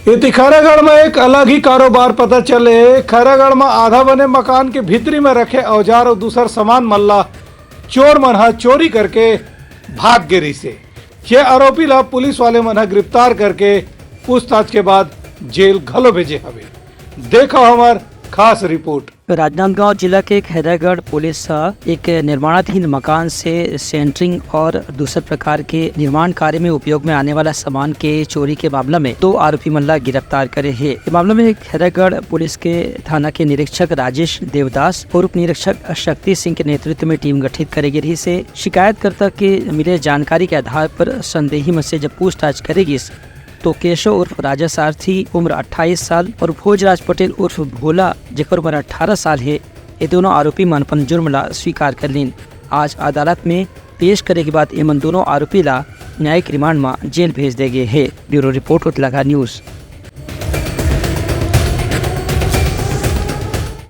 इति खैरागढ़ में एक अलग ही कारोबार पता चले। खैरागढ़ में आधा बने मकान के भीतरी में रखे औजार और दूसर सामान मल्ला चोर मनहा चोरी करके भाग गिरी से। ये आरोपी ला पुलिस वाले मनहा गिरफ्तार करके पूछताछ के बाद जेल घलो भेजे हवे। देखो हमार खास रिपोर्ट। राजनांदगांव जिला के खैरागढ़ पुलिस एक निर्माणाधीन मकान से सेंटरिंग और दूसरे प्रकार के निर्माण कार्य में उपयोग में आने वाला सामान के चोरी के मामला में 2 आरोपी मल्ला गिरफ्तार करे है। इस मामले में खैरागढ़ पुलिस के थाना के निरीक्षक राजेश देवदास और उप निरीक्षक शक्ति सिंह के नेतृत्व में टीम गठित करेगी। रही से शिकायतकर्ता के मिले जानकारी के आधार पर संदेही में से जब पूछताछ करेगी तो केशव उर्फ राजा सारथी उम्र 28 साल और भोजराज पटेल उर्फ भोला जेकर उम्र 18 साल है, ये दोनों आरोपी मन अपन जुर्म ला स्वीकार कर लीन। आज अदालत में पेश करे के बाद एमन दोनों आरोपी ला न्यायिक रिमांड में जेल भेज दे गए है। Bureau report Uttarakhand news.